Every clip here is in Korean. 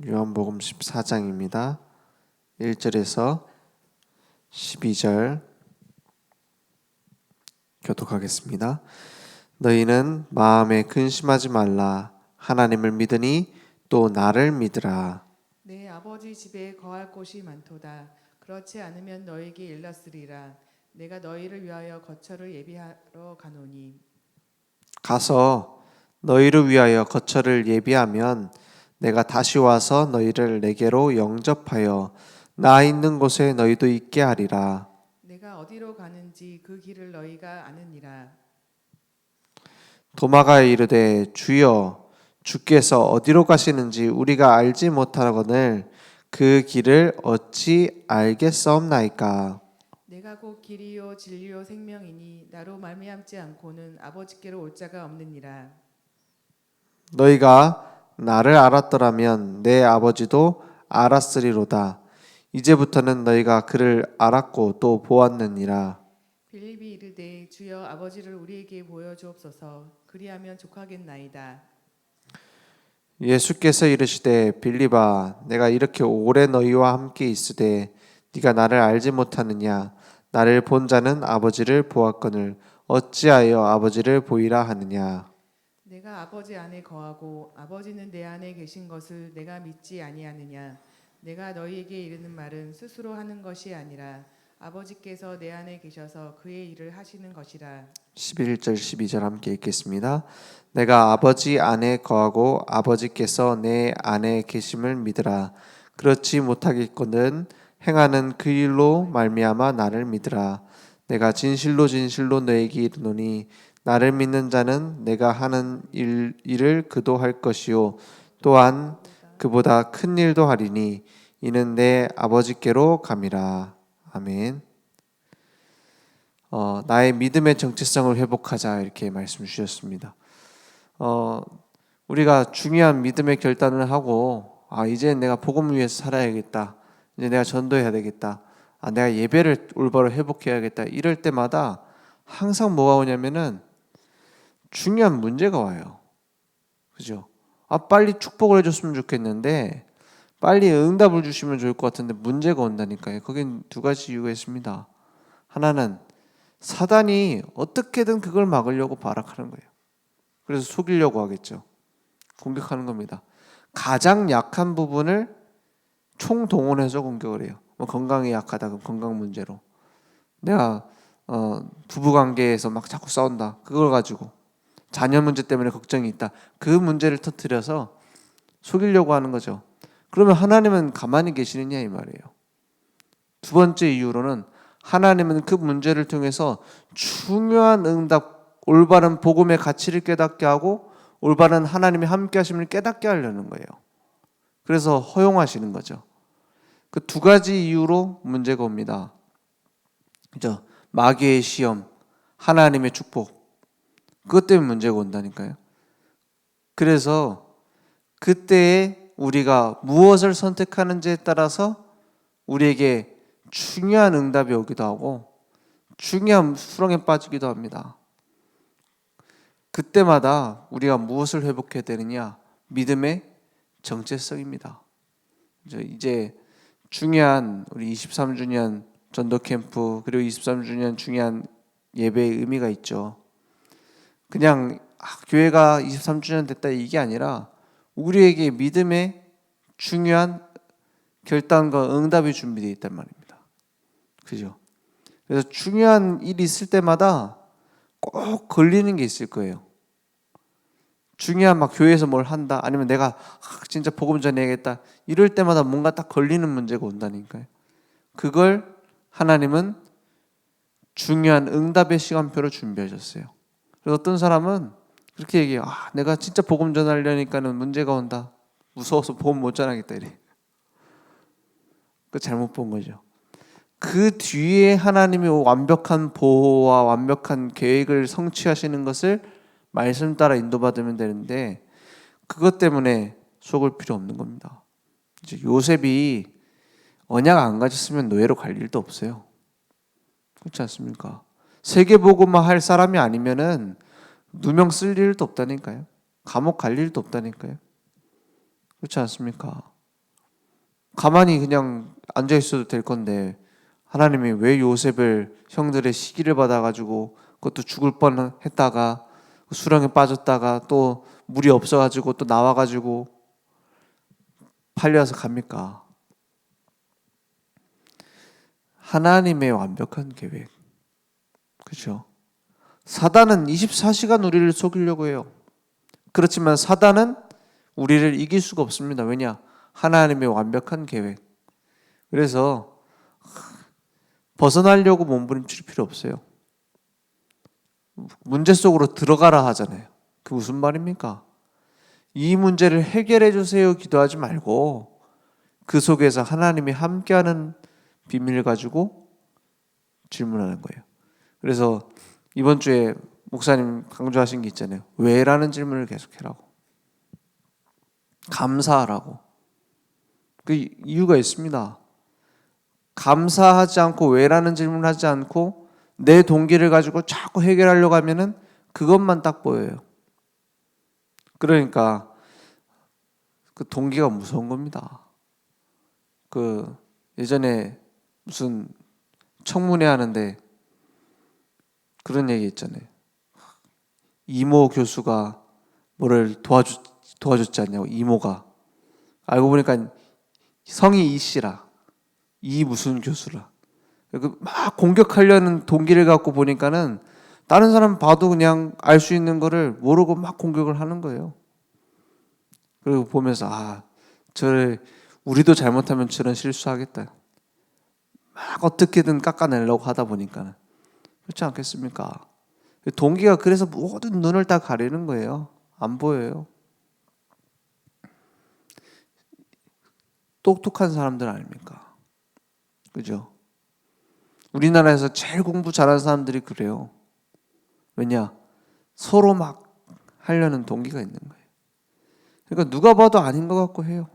요한복음 14장입니다. 1절에서 12절 교독하겠습니다. 너희는 마음에 근심하지 말라. 하나님을 믿으니 또 나를 믿으라. 내 아버지 집에 거할 곳이 많도다. 그렇지 않으면 너에게 일렀으리라. 내가 너희를 위하여 거처를 예비하러 가노니. 가서 너희를 위하여 거처를 예비하면 내가 다시 와서 너희를 내게로 영접하여 나 있는 곳에 너희도 있게 하리라. 내가 어디로 가는지 그 길을 너희가 아느니라. 도마가 이르되 주여 주께서 어디로 가시는지 우리가 알지 못하거늘 그 길을 어찌 알겠사옵나이까. 내가 곧 길이요 진리요 생명이니 나로 말미암지 않고는 아버지께로 올 자가 없느니라. 너희가 나를 알았더라면 내 아버지도 알았으리로다. 이제부터는 너희가 그를 알았고 또 보았느니라. 빌립이 이르되 주여 아버지를 우리에게 보여주옵소서. 그리하면 족하겠나이다. 예수께서 이르시되 빌립아 내가 이렇게 오래 너희와 함께 있으되 네가 나를 알지 못하느냐. 나를 본 자는 아버지를 보았거늘 어찌하여 아버지를 보이라 하느냐. 내가 아버지 안에 거하고 아버지는 내 안에 계신 것을 내가 믿지 아니하느냐. 내가 너희에게 이르는 말은 스스로 하는 것이 아니라 아버지께서 내 안에 계셔서 그의 일을 하시는 것이라. 11절 12절 함께 읽겠습니다. 내가 아버지 안에 거하고 아버지께서 내 안에 계심을 믿으라. 그렇지 못하겠거든 행하는 그 일로 말미암아 나를 믿으라. 내가 진실로 진실로 너에게 이르노니 나를 믿는 자는 내가 하는 일을 그도 할 것이요 또한 그보다 큰 일도 하리니 이는 내 아버지께로 감이라. 아멘. 나의 믿음의 정체성을 회복하자 이렇게 말씀 주셨습니다. 우리가 중요한 믿음의 결단을 하고 이제 내가 복음을 위해서 살아야겠다. 이제 내가 전도해야 되겠다. 내가 예배를 올바로 회복해야겠다. 이럴 때마다 항상 뭐가 오냐면은 중요한 문제가 와요. 그죠? 빨리 축복을 해줬으면 좋겠는데 빨리 응답을 주시면 좋을 것 같은데 문제가 온다니까요. 거긴 두 가지 이유가 있습니다. 하나는 사단이 어떻게든 그걸 막으려고 발악하는 거예요. 그래서 속이려고 하겠죠. 공격하는 겁니다. 가장 약한 부분을 총동원해서 공격을 해요. 건강이 약하다 그럼 건강 문제로. 내가 부부관계에서 막 자꾸 싸운다. 그걸 가지고. 자녀 문제 때문에 걱정이 있다. 그 문제를 터뜨려서 속이려고 하는 거죠. 그러면 하나님은 가만히 계시느냐 이 말이에요. 두 번째 이유로는 하나님은 그 문제를 통해서 중요한 응답, 올바른 복음의 가치를 깨닫게 하고 올바른 하나님의 함께 하심을 깨닫게 하려는 거예요. 그래서 허용하시는 거죠. 그 두 가지 이유로 문제가 옵니다. 그죠? 마귀의 시험, 하나님의 축복. 그것 때문에 문제가 온다니까요. 그래서 그때에 우리가 무엇을 선택하는지에 따라서 우리에게 중요한 응답이 오기도 하고 중요한 수렁에 빠지기도 합니다. 그때마다 우리가 무엇을 회복해야 되느냐? 믿음의 정체성입니다. 이제 중요한 우리 23주년 전도 캠프 그리고 23주년 중요한 예배의 의미가 있죠. 그냥 교회가 23주년 됐다 이게 아니라 우리에게 믿음의 중요한 결단과 응답이 준비되어 있단 말입니다. 그죠? 그래서 중요한 일이 있을 때마다 꼭 걸리는 게 있을 거예요. 중요한 교회에서 뭘 한다 아니면 내가 진짜 복음 전해야겠다 이럴 때마다 뭔가 딱 걸리는 문제가 온다니까요. 그걸 하나님은 중요한 응답의 시간표를 준비하셨어요. 그래서 어떤 사람은 그렇게 얘기해요. 내가 진짜 복음 전하려니까는 문제가 온다. 무서워서 복음 못 전하겠다 이래. 그 잘못 본 거죠. 그 뒤에 하나님이 완벽한 보호와 완벽한 계획을 성취하시는 것을 말씀 따라 인도받으면 되는데 그것 때문에 속을 필요 없는 겁니다. 이제 요셉이 언약 안 가졌으면 노예로 갈 일도 없어요. 그렇지 않습니까? 세계복음화 할 사람이 아니면은 누명 쓸 일도 없다니까요. 감옥 갈 일도 없다니까요. 그렇지 않습니까? 가만히 그냥 앉아 있어도 될 건데 하나님이 왜 요셉을 형들의 시기를 받아가지고 그것도 죽을 뻔했다가 수렁에 빠졌다가 또 물이 없어가지고 또 나와가지고 팔려서 갑니까? 하나님의 완벽한 계획. 그렇죠? 사단은 24시간 우리를 속이려고 해요. 그렇지만 사단은 우리를 이길 수가 없습니다. 왜냐? 하나님의 완벽한 계획. 그래서 벗어나려고 몸부림칠 필요 없어요. 문제 속으로 들어가라 하잖아요. 그 무슨 말입니까? 이 문제를 해결해 주세요 기도하지 말고 그 속에서 하나님이 함께하는 비밀을 가지고 질문하는 거예요. 그래서 이번 주에 목사님 강조하신 게 있잖아요. 왜라는 질문을 계속해라고. 감사하라고. 그 이유가 있습니다. 감사하지 않고 왜라는 질문을 하지 않고 내 동기를 가지고 자꾸 해결하려고 하면은 그것만 딱 보여요. 그러니까 그 동기가 무서운 겁니다. 그 예전에 무슨 청문회 하는데 그런 얘기 있잖아요. 이모 교수가 뭐를 도와줬지 않냐고. 이모가 알고 보니까 성이 이씨라. 이 무슨 교수라. 막 공격하려는 동기를 갖고 보니까는 다른 사람 봐도 그냥 알 수 있는 거를 모르고 막 공격을 하는 거예요. 그리고 보면서 우리도 잘못하면 저런 실수하겠다. 막 어떻게든 깎아내려고 하다 보니까는 그렇지 않겠습니까? 동기가 그래서 모든 눈을 다 가리는 거예요. 안 보여요. 똑똑한 사람들 아닙니까? 그죠? 우리나라에서 제일 공부 잘하는 사람들이 그래요. 왜냐? 서로 막 하려는 동기가 있는 거예요. 그러니까 누가 봐도 아닌 것 같고 해요.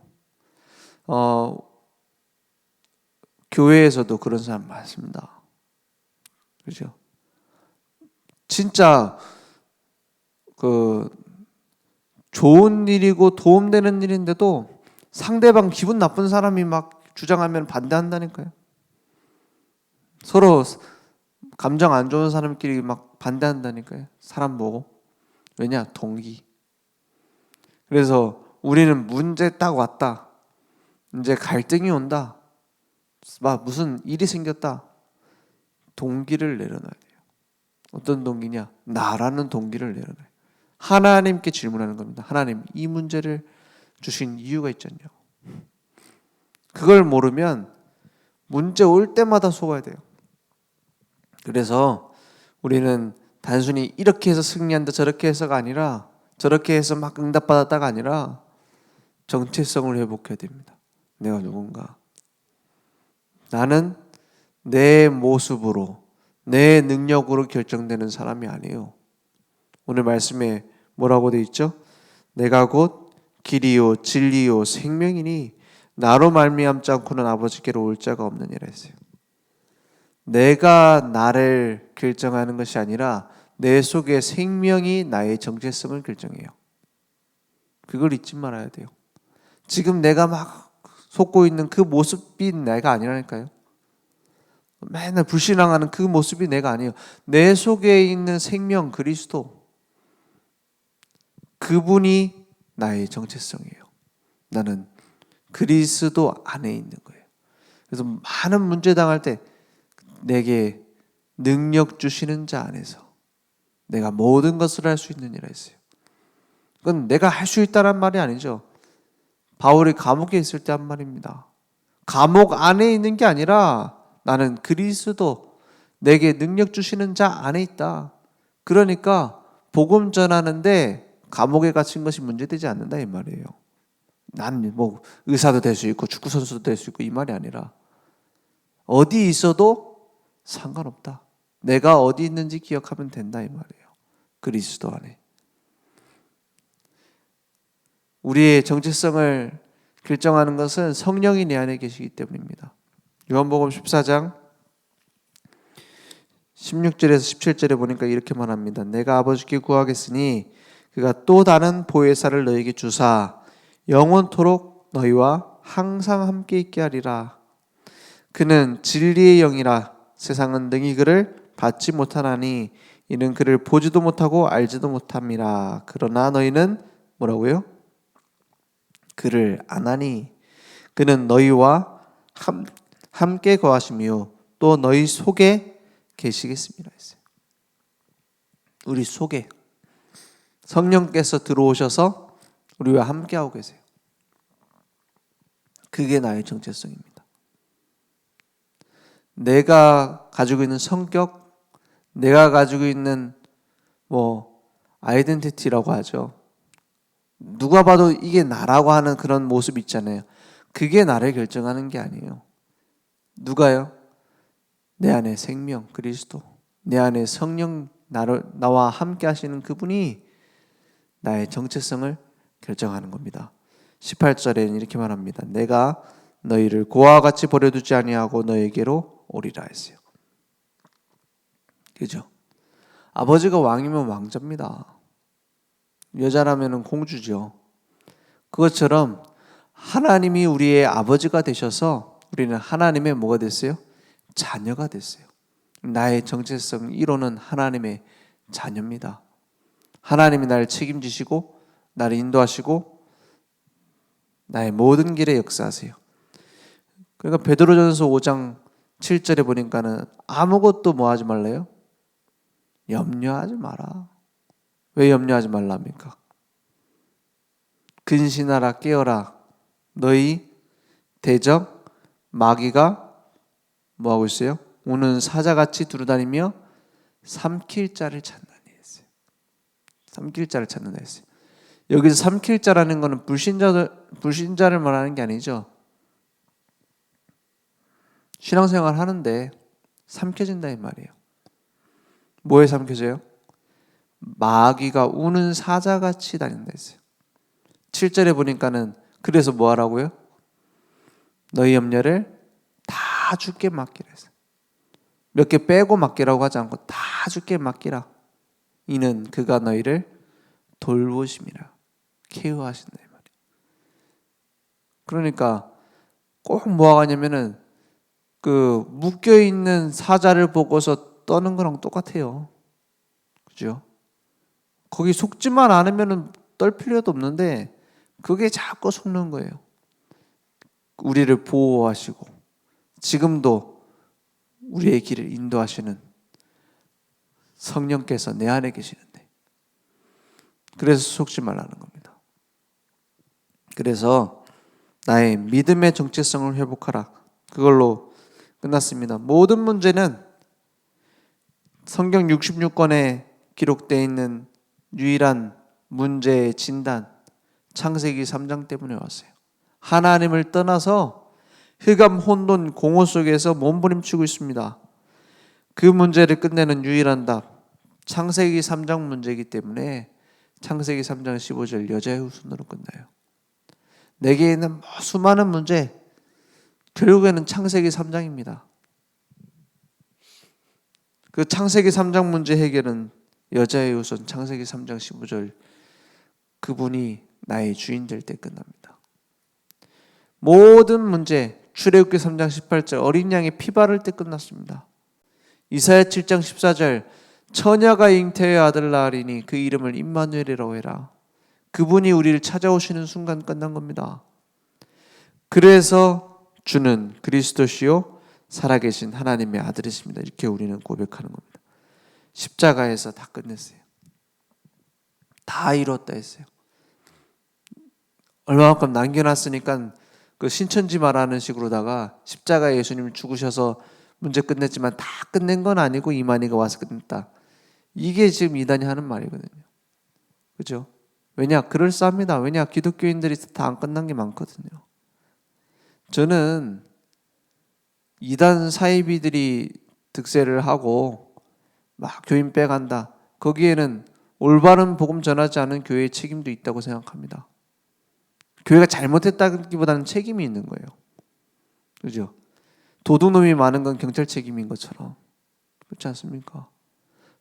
교회에서도 그런 사람 많습니다. 그죠? 진짜 좋은 일이고 도움되는 일인데도 상대방 기분 나쁜 사람이 막 주장하면 반대한다니까요. 서로 감정 안 좋은 사람끼리 막 반대한다니까요. 사람 보고. 왜냐? 동기. 그래서 우리는 문제 딱 왔다. 이제 갈등이 온다. 막 무슨 일이 생겼다. 동기를 내려놔야 돼요. 어떤 동기냐? 나라는 동기를 내려놔요. 하나님께 질문하는 겁니다. 하나님, 이 문제를 주신 이유가 있잖냐고. 그걸 모르면 문제 올 때마다 속아야 돼요. 그래서 우리는 단순히 이렇게 해서 승리한다 저렇게 해서가 아니라 저렇게 해서 막 응답받았다가 아니라 정체성을 회복해야 됩니다. 내가 누군가. 나는 내 모습으로 내 능력으로 결정되는 사람이 아니에요. 오늘 말씀에 뭐라고 되어 있죠? 내가 곧 길이요 진리요 생명이니 나로 말미암지 않고는 아버지께로 올 자가 없느니라 했어요. 내가 나를 결정하는 것이 아니라 내 속에 생명이 나의 정체성을 결정해요. 그걸 잊지 말아야 돼요. 지금 내가 막 속고 있는 그 모습이 내가 아니라니까요. 맨날 불신앙하는 그 모습이 내가 아니에요. 내 속에 있는 생명 그리스도, 그분이 나의 정체성이에요. 나는 그리스도 안에 있는 거예요. 그래서 많은 문제 당할 때 내게 능력 주시는 자 안에서 내가 모든 것을 할 수 있느니라 했어요. 그건 내가 할 수 있다는 말이 아니죠. 바울이 감옥에 있을 때 한 말입니다. 감옥 안에 있는 게 아니라 나는 그리스도, 내게 능력 주시는 자 안에 있다. 그러니까 복음 전하는데 감옥에 갇힌 것이 문제되지 않는다 이 말이에요. 난 뭐 의사도 될 수 있고 축구 선수도 될 수 있고 이 말이 아니라 어디 있어도 상관없다. 내가 어디 있는지 기억하면 된다 이 말이에요. 그리스도 안에. 우리의 정체성을 결정하는 것은 성령이 내 안에 계시기 때문입니다. 요한복음 14장 16절에서 17절에 보니까 이렇게 말합니다. 내가 아버지께 구하겠으니 그가 또 다른 보혜사를 너에게 주사 영원토록 너희와 항상 함께 있게 하리라. 그는 진리의 영이라 세상은 능히 그를 받지 못하나니 이는 그를 보지도 못하고 알지도 못함이라. 그러나 너희는 뭐라고요? 그를 아나니 그는 너희와 함께 거하시며 또 너희 속에 계시겠습니다 했어요. 우리 속에 성령께서 들어오셔서 우리와 함께하고 계세요. 그게 나의 정체성입니다. 내가 가지고 있는 성격, 내가 가지고 있는 아이덴티티라고 하죠. 누가 봐도 이게 나라고 하는 그런 모습 있잖아요. 그게 나를 결정하는 게 아니에요. 누가요? 내 안에 생명 그리스도, 내 안에 성령 나와 함께 하시는 그분이 나의 정체성을 결정하는 겁니다. 18절에는 이렇게 말합니다. 내가 너희를 고아와 같이 버려두지 아니하고 너에게로 오리라 했어요. 그죠? 아버지가 왕이면 왕자입니다. 여자라면 공주죠. 그것처럼 하나님이 우리의 아버지가 되셔서 우리는 하나님의 뭐가 됐어요? 자녀가 됐어요. 나의 정체성 1호는 하나님의 자녀입니다. 하나님이 나를 책임지시고 나를 인도하시고 나의 모든 길에 역사하세요. 그러니까 베드로전서 5장 7절에 보니까는 아무것도 뭐 하지 말래요? 염려하지 마라. 왜 염려하지 말랍니까? 근신하라 깨어라. 너희 대적 마귀가 뭐 하고 있어요? 오는 사자같이 두루다니며 삼킬 자를 찾나니 했어요. 삼킬 자를 찾는다 했어요. 여기서 삼킬 자라는 것은 불신자를 말하는 게 아니죠. 신앙생활 하는데 삼켜진다 이 말이에요. 뭐에 삼켜져요? 마귀가 우는 사자같이 다닌다 했어요. 7절에 보니까는 그래서 뭐 하라고요? 너희 염려를 다 주께 맡기라 했어요. 몇 개 빼고 맡기라고 하지 않고 다 주께 맡기라. 이는 그가 너희를 돌보심이라. 케어하신다 이 말이에요. 그러니까 꼭 뭐 하냐면은 그 묶여 있는 사자를 보고서 떠는 거랑 똑같아요. 그죠? 거기 속지만 않으면은 떨 필요도 없는데 그게 자꾸 속는 거예요. 우리를 보호하시고 지금도 우리의 길을 인도하시는 성령께서 내 안에 계시는데 그래서 속지 말라는 겁니다. 그래서 나의 믿음의 정체성을 회복하라. 그걸로 끝났습니다. 모든 문제는 성경 66권에 기록되어 있는 유일한 문제의 진단 창세기 3장 때문에 왔어요. 하나님을 떠나서 흑암 혼돈 공허 속에서 몸부림치고 있습니다. 그 문제를 끝내는 유일한 답 창세기 3장 문제이기 때문에 창세기 3장 15절 여자의 후손으로 끝나요. 내게 있는 수많은 문제 결국에는 창세기 3장입니다. 그 창세기 3장 문제 해결은 여자의 후손 창세기 3장 15절 그분이 나의 주인 될 때 끝납니다. 모든 문제 출애굽기 3장 18절 어린 양의 피 바를 때 끝났습니다. 이사야 7장 14절 처녀가 잉태의 아들 낳으리니 그 이름을 임마누엘이라고 해라. 그분이 우리를 찾아오시는 순간 끝난 겁니다. 그래서 주는 그리스도시요 살아계신 하나님의 아들이십니다. 이렇게 우리는 고백하는 겁니다. 십자가에서 다 끝냈어요. 다 이뤘다 했어요. 얼마만큼 남겨놨으니까 그 신천지 말하는 식으로다가 십자가에 예수님이 죽으셔서 문제 끝냈지만 다 끝낸 건 아니고 이만희가 와서 끝냈다. 이게 지금 이단이 하는 말이거든요. 그죠? 왜냐? 그럴싸합니다. 왜냐? 기독교인들이 다 안 끝난 게 많거든요. 저는 이단 사이비들이 득세를 하고 막 교인 빼간다. 거기에는 올바른 복음 전하지 않은 교회의 책임도 있다고 생각합니다. 교회가 잘못했다기보다는 책임이 있는 거예요. 그죠? 도둑놈이 많은 건 경찰 책임인 것처럼. 그렇지 않습니까?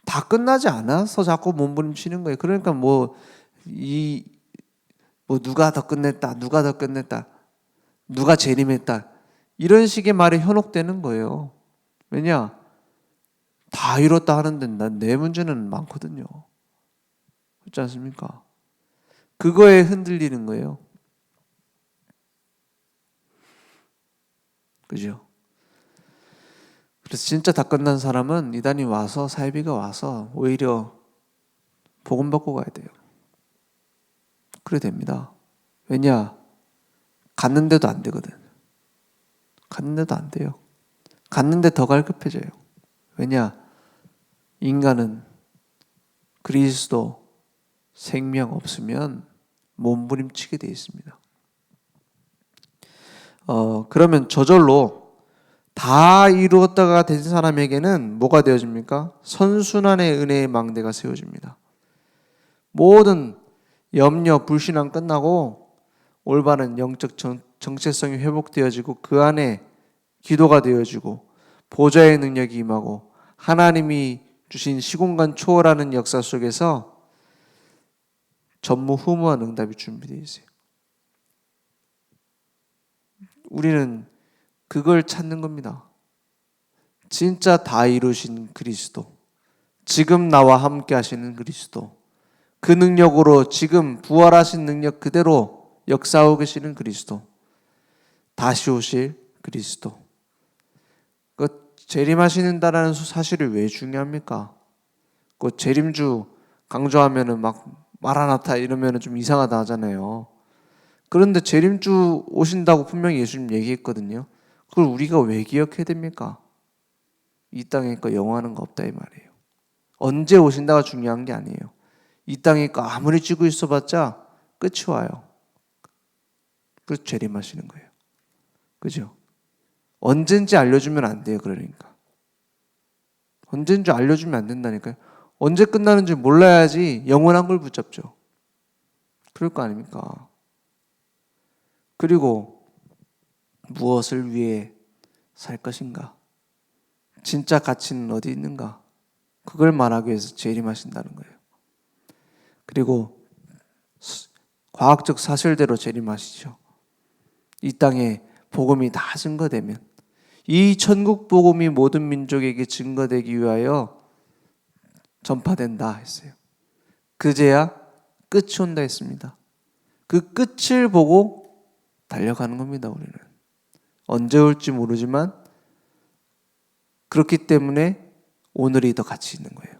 다 끝나지 않아서 자꾸 몸부림치는 거예요. 그러니까 누가 더 끝냈다, 누가 더 끝냈다. 누가 재림했다. 이런 식의 말이 현혹되는 거예요. 왜냐? 다 이뤘다 하는데 난 내 문제는 많거든요. 그렇지 않습니까? 그거에 흔들리는 거예요. 그죠? 그래서 진짜 다 끝난 사람은 이단이 와서, 사이비가 와서 오히려 복음 받고 가야 돼요. 그래 됩니다. 왜냐? 갔는데도 안 되거든. 갔는데도 안 돼요. 갔는데 더 갈급해져요. 왜냐? 인간은 그리스도 생명 없으면 몸부림치게 되어 있습니다. 그러면 저절로 다 이루었다가 된 사람에게는 뭐가 되어집니까? 선순환의 은혜의 망대가 세워집니다. 모든 염려, 불신앙 끝나고 올바른 영적 정체성이 회복되어지고 그 안에 기도가 되어지고 보좌의 능력이 임하고 하나님이 주신 시공간 초월하는 역사 속에서 전무후무한 응답이 준비되어 있어요. 우리는 그걸 찾는 겁니다. 진짜 다 이루신 그리스도, 지금 나와 함께 하시는 그리스도, 그 능력으로 지금 부활하신 능력 그대로 역사하고 계시는 그리스도, 다시 오실 그리스도. 그 재림하시는다라는 사실이 왜 중요합니까? 그 재림주 강조하면은 막 마라나타 이러면은 좀 이상하다 하잖아요. 그런데 재림주 오신다고 분명히 예수님 얘기했거든요. 그걸 우리가 왜 기억해야 됩니까? 이 땅에 거 영원한 거 없다 이 말이에요. 언제 오신다가 중요한 게 아니에요. 이 땅에 거 아무리 쥐고 있어봤자 끝이 와요. 그래서 재림하시는 거예요. 그죠? 언젠지 알려주면 안 돼요. 그러니까 언젠지 알려주면 안 된다니까요. 언제 끝나는지 몰라야지 영원한 걸 붙잡죠. 그럴 거 아닙니까? 그리고 무엇을 위해 살 것인가? 진짜 가치는 어디 있는가? 그걸 말하기 위해서 재림하신다는 거예요. 그리고 과학적 사실대로 재림하시죠. 이 땅에 복음이 다 증거되면 이 천국 복음이 모든 민족에게 증거되기 위하여 전파된다 했어요. 그제야 끝이 온다 했습니다. 그 끝을 보고 달려가는 겁니다. 우리는 언제 올지 모르지만 그렇기 때문에 오늘이 더 가치 있는 거예요.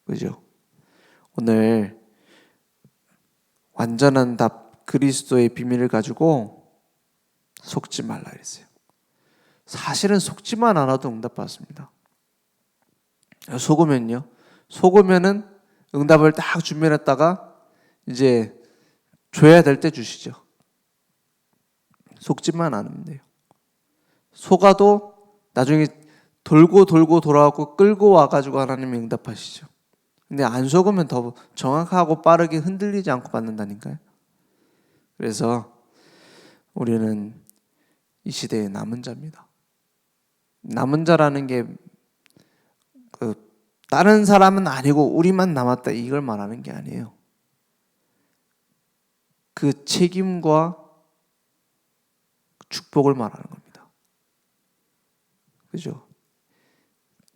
그죠? 오늘 완전한 답 그리스도의 비밀을 가지고 속지 말라 그랬어요. 사실은 속지만 않아도 응답받습니다. 속으면요. 속으면은 응답을 딱 준비해놨다가 이제 줘야 될 때 주시죠. 속지만 않으면 돼요. 속아도 나중에 돌고 돌아가고 끌고 와가지고 하나님이 응답하시죠. 근데 안 속으면 더 정확하고 빠르게 흔들리지 않고 받는다니까요. 그래서 우리는 이 시대의 남은 자입니다. 남은 자라는 게 다른 사람은 아니고 우리만 남았다 이걸 말하는 게 아니에요. 그 책임과 축복을 말하는 겁니다. 그죠?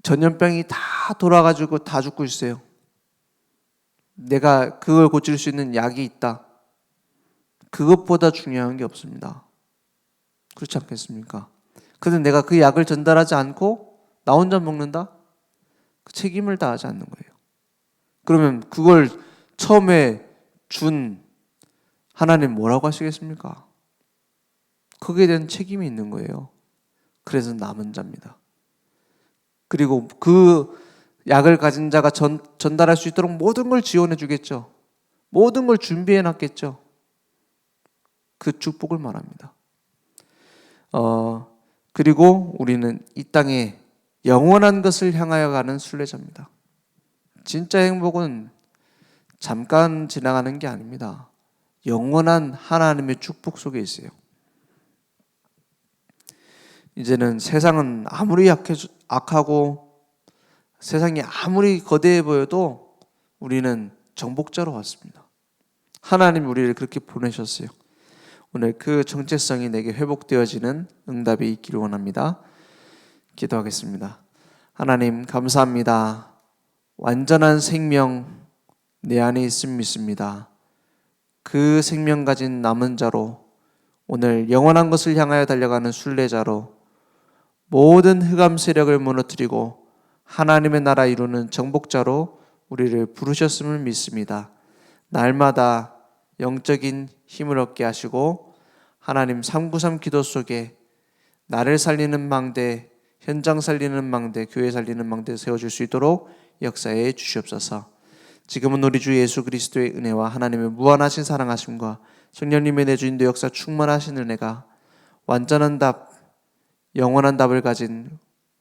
전염병이 다 돌아가지고 다 죽고 있어요. 내가 그걸 고칠 수 있는 약이 있다. 그것보다 중요한 게 없습니다. 그렇지 않겠습니까? 근데 내가 그 약을 전달하지 않고 나 혼자 먹는다? 그 책임을 다하지 않는 거예요. 그러면 그걸 처음에 준 하나님 뭐라고 하시겠습니까? 거기에 대한 책임이 있는 거예요. 그래서 남은 자입니다. 그리고 그 약을 가진 자가 전달할 수 있도록 모든 걸 지원해 주겠죠. 모든 걸 준비해 놨겠죠. 그 축복을 말합니다. 그리고 우리는 이 땅에 영원한 것을 향하여 가는 순례자입니다. 진짜 행복은 잠깐 지나가는 게 아닙니다. 영원한 하나님의 축복 속에 있어요. 이제는 세상은 아무리 악하고 세상이 아무리 거대해 보여도 우리는 정복자로 왔습니다. 하나님이 우리를 그렇게 보내셨어요. 오늘 그 정체성이 내게 회복되어지는 응답이 있기를 원합니다. 기도하겠습니다. 하나님 감사합니다. 완전한 생명 내 안에 있음 믿습니다. 그 생명 가진 남은 자로 오늘 영원한 것을 향하여 달려가는 순례자로 모든 흑암 세력을 무너뜨리고 하나님의 나라 이루는 정복자로 우리를 부르셨음을 믿습니다. 날마다 영적인 힘을 얻게 하시고 하나님 393 기도 속에 나를 살리는 망대, 현장 살리는 망대, 교회 살리는 망대 세워줄 수 있도록 역사해 주시옵소서. 지금은 우리 주 예수 그리스도의 은혜와 하나님의 무한하신 사랑하심과 성령님의 내주인도 역사 충만하신 은혜가 완전한 답, 영원한 답을 가진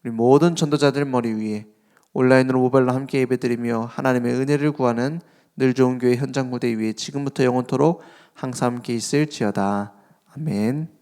우리 모든 전도자들 머리 위에 온라인으로 모바일로 함께 예배드리며 하나님의 은혜를 구하는 늘 좋은 교회 현장 무대 위에 지금부터 영원토록 항상 함께 있을지어다. 아멘.